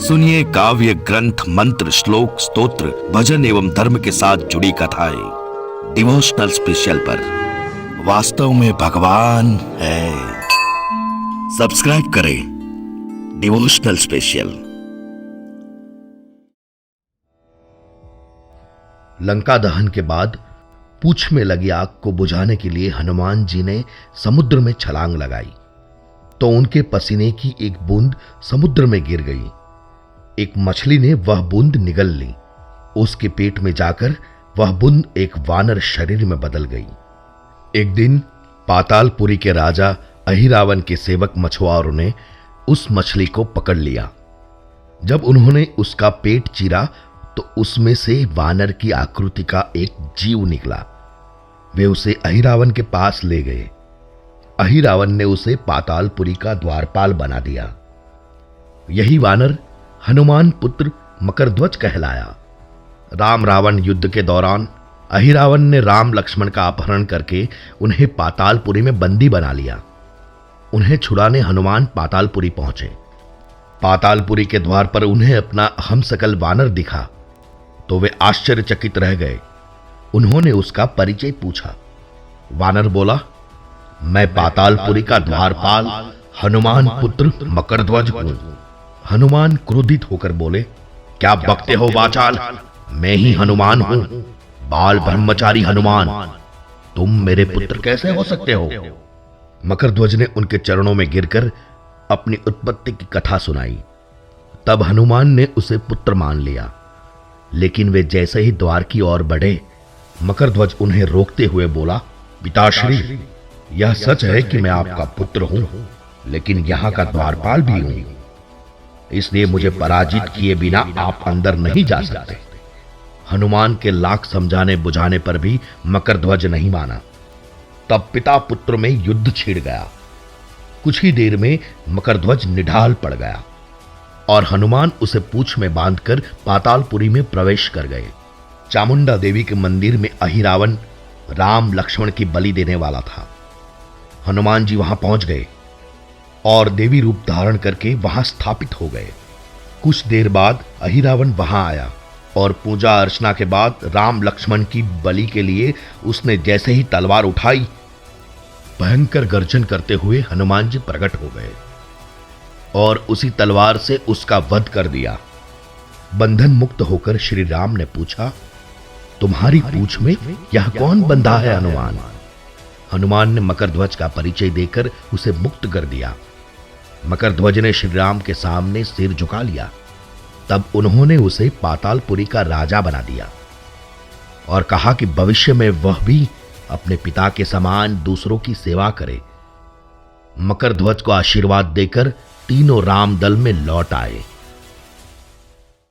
सुनिए काव्य ग्रंथ, मंत्र, श्लोक, स्तोत्र, भजन एवं धर्म के साथ जुड़ी कथाएं डिवोशनल स्पेशल पर। वास्तव में भगवान है। सब्सक्राइब करें डिवोशनल स्पेशल। लंका दहन के बाद पूंछ में लगी आग को बुझाने के लिए हनुमान जी ने समुद्र में छलांग लगाई तो उनके पसीने की एक बूंद समुद्र में गिर गई। एक मछली ने वह बूंद निगल ली। उसके पेट में जाकर वह बूंद एक वानर शरीर में बदल गई। एक दिन पातालपुरी के राजा अहिरावण के सेवक मछुआरों ने उस मछली को पकड़ लिया। जब उन्होंने उसका पेट चीरा तो उसमें से वानर की आकृति का एक जीव निकला। वे उसे अहिरावण के पास ले गए। अहिरावण ने उसे पातालपुरी का द्वारपाल बना दिया। यही वानर हनुमान पुत्र मकरध्वज कहलाया। राम रावण युद्ध के दौरान अहिरावण ने राम लक्ष्मण का अपहरण करके उन्हें पातालपुरी में बंदी बना लिया। उन्हें छुड़ाने हनुमान पातालपुरी पहुंचे। पातालपुरी के द्वार पर उन्हें अपना हमसकल वानर दिखा तो वे आश्चर्यचकित रह गए। उन्होंने उसका परिचय पूछा। वानर बोला, मैं पातालपुरी का द्वारपाल हनुमान पुत्र मकरध्वज हूं। हनुमान क्रोधित होकर बोले, क्या बकते हो वाचाल? मैं ही हनुमान हूं, बाल ब्रह्मचारी हनुमान। तुम मेरे पुत्र कैसे हो सकते हो? मकरध्वज ने उनके चरणों में गिरकर अपनी उत्पत्ति की कथा सुनाई। तब हनुमान ने उसे पुत्र मान लिया। लेकिन वे जैसे ही द्वार की ओर बढ़े, मकरध्वज उन्हें रोकते हुए बोला, पिताश्री, यह सच है कि मैं आपका पुत्र हूं, लेकिन यहां का द्वारपाल भी हूं, इसलिए मुझे पराजित किए बिना आप अंदर नहीं जा सकते। हनुमान के लाख समझाने बुझाने पर भी मकरध्वज नहीं माना। तब पिता पुत्र में युद्ध छिड़ गया। कुछ ही देर में मकरध्वज निढाल पड़ गया और हनुमान उसे पूंछ में बांधकर पातालपुरी में प्रवेश कर गए। चामुंडा देवी के मंदिर में अहिरावण राम लक्ष्मण की बलि देने वाला था। हनुमान जी वहां पहुंच गए और देवी रूप धारण करके वहां स्थापित हो गए। कुछ देर बाद अहिरावण वहां आया और पूजा अर्चना के बाद राम लक्ष्मण की बलि के लिए उसने जैसे ही तलवार उठाई, भयंकर गर्जन करते हुए हनुमान जी प्रकट हो गए और उसी तलवार से उसका वध कर दिया। बंधन मुक्त होकर श्री राम ने पूछा, तुम्हारी पूंछ में यह कौन बंधा है हनुमान? हनुमान ने मकरध्वज का परिचय देकर उसे मुक्त कर दिया। मकरध्वज ने श्री राम के सामने सिर झुका लिया। तब उन्होंने उसे पातालपुरी का राजा बना दिया और कहा कि भविष्य में वह भी अपने पिता के समान दूसरों की सेवा करे। मकरध्वज को आशीर्वाद देकर तीनों राम दल में लौट आए।